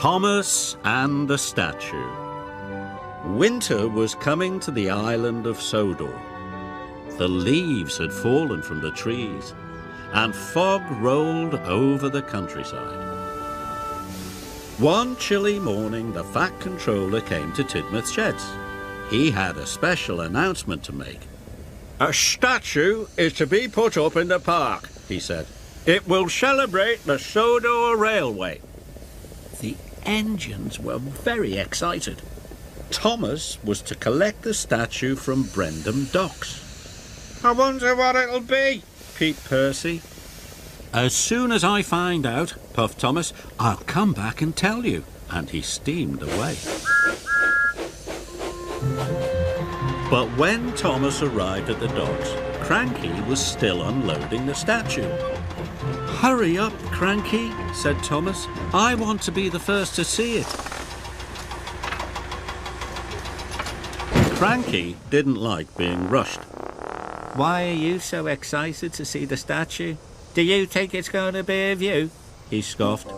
Thomas and the statue. Winter was coming to the island of Sodor. The leaves had fallen from the trees, and fog rolled over the countryside. One chilly morning, the Fat Controller came to Tidmouth's sheds. He had a special announcement to make. "A statue is to be put up in the park," he said. "It will celebrate the Sodor Railway." The engines were very excited. Thomas was to collect the statue from Brendam Docks. "I wonder what it'll be," peeped Percy. "As soon as I find out," puffed Thomas, "I'll come back and tell you." And he steamed away. But when Thomas arrived at the docks, Cranky was still unloading the statue. "Hurry up, Cranky," said Thomas. "I want to be the first to see it." Cranky didn't like being rushed. "Why are you so excited to see the statue? Do you think it's going to be of you?" he scoffed.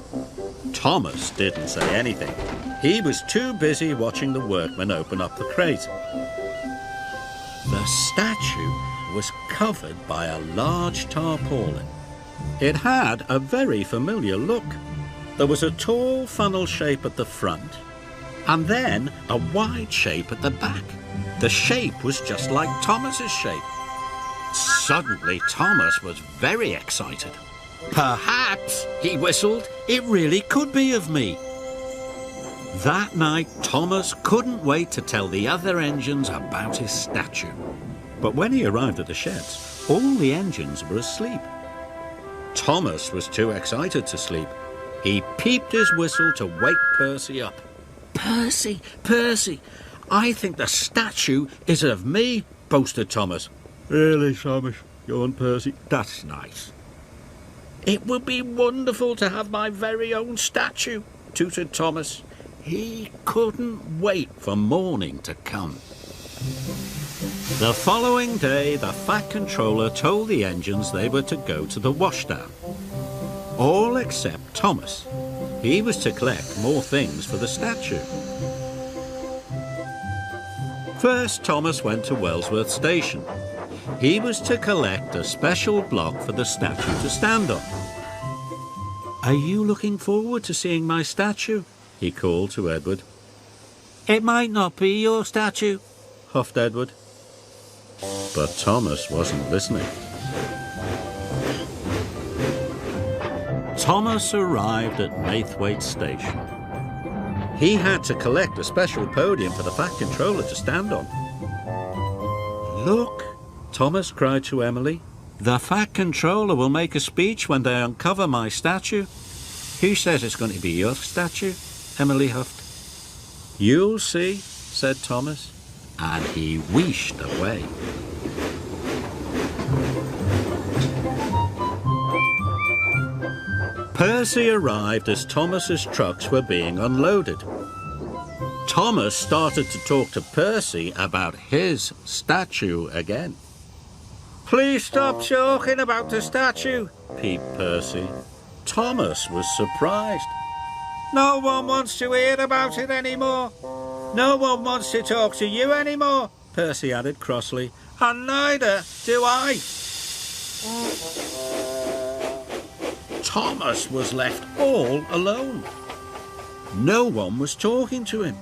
Thomas didn't say anything. He was too busy watching the workmen open up the crate. The statue was covered by a large tarpaulin. It had a very familiar look. There was a tall funnel shape at the front, and then a wide shape at the back. The shape was just like Thomas's shape. Suddenly, Thomas was very excited. "Perhaps," he whistled, "it really could be of me." That night, Thomas couldn't wait to tell the other engines about his statue. But when he arrived at the sheds, all the engines were asleep. Thomas was too excited to sleep. He peeped his whistle to wake Percy up. "Percy, Percy, I think the statue is of me," boasted Thomas. "Really, Thomas?" yawned Percy. "That's nice." "It would be wonderful to have my very own statue," tooted Thomas. He couldn't wait for morning to come. The following day, the Fat Controller told the engines they were to go to the washdown. All except Thomas. He was to collect more things for the statue. First, Thomas went to Wellsworth Station. He was to collect a special block for the statue to stand on. "Are you looking forward to seeing my statue?" he called to Edward. "It might not be your statue," huffed Edward. But Thomas wasn't listening. Thomas arrived at Maithwaite Station. He had to collect a special podium for the Fat Controller to stand on. "Look," Thomas cried to Emily. "The Fat Controller will make a speech when they uncover my statue." "Who says it's going to be your statue?" Emily huffed. "You'll see," said Thomas, and he wheeshed away. Percy arrived as Thomas's trucks were being unloaded. Thomas started to talk to Percy about his statue again. "Please stop talking about the statue," peeped Percy. Thomas was surprised. "No one wants to hear about it anymore. No one wants to talk to you anymore," Percy added crossly. "And neither do I." Thomas was left all alone. No one was talking to him.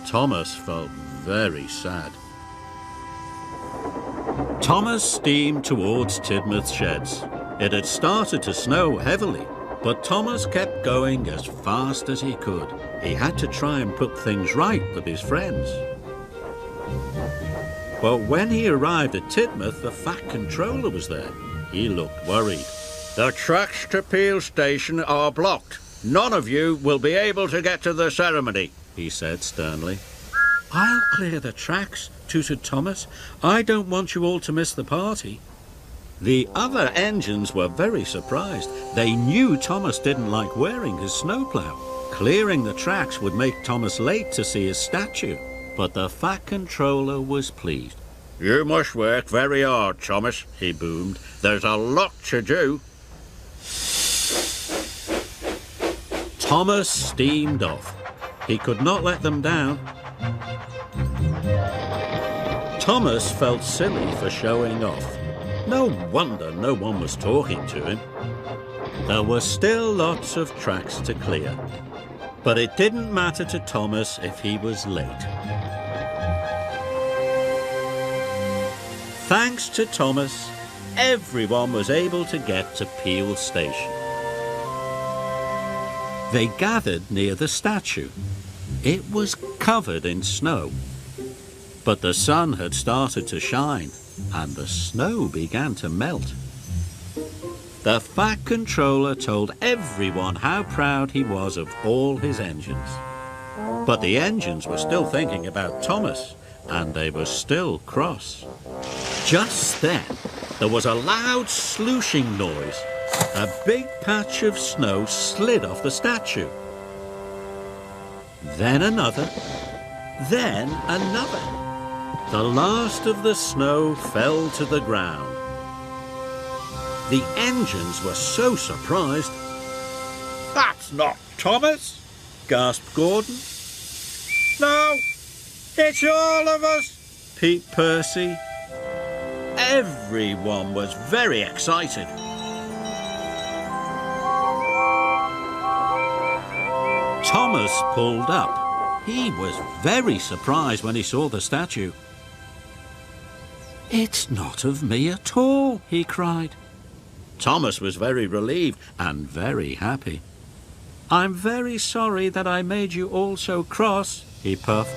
Thomas felt very sad. Thomas steamed towards Tidmouth's sheds. It had started to snow heavily, but Thomas kept going as fast as he could. He had to try and put things right with his friends. But when he arrived at Tidmouth, the Fat Controller was there. He looked worried. "The tracks to Peel Station are blocked. None of you will be able to get to the ceremony," he said sternly. "I'll clear the tracks," tooted Thomas. "I don't want you all to miss the party." The other engines were very surprised. They knew Thomas didn't like wearing his snowplow. Clearing the tracks would make Thomas late to see his statue. But the Fat Controller was pleased. "You must work very hard, Thomas," he boomed. "There's a lot to do." Thomas steamed off. He could not let them down. Thomas felt silly for showing off. No wonder no one was talking to him. There were still lots of tracks to clear, but it didn't matter to Thomas if he was late. Thanks to Thomas, everyone was able to get to Peel Station. They gathered near the statue. It was covered in snow, but the sun had started to shine and the snow began to melt. The Fat Controller told everyone how proud he was of all his engines. But the engines were still thinking about Thomas, and they were still cross. Just then, there was a loud slooshing noise. A big patch of snow slid off the statue. Then another, then another. The last of the snow fell to the ground. The engines were so surprised. "That's not Thomas," gasped Gordon. "No, it's all of us," peeped Percy. Everyone was very excited. Thomas pulled up. He was very surprised when he saw the statue. "It's not of me at all," he cried. Thomas was very relieved and very happy. "I'm very sorry that I made you all so cross," he puffed.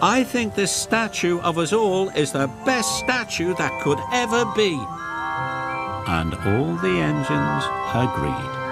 "I think this statue of us all is the best statue that could ever be." And all the engines agreed.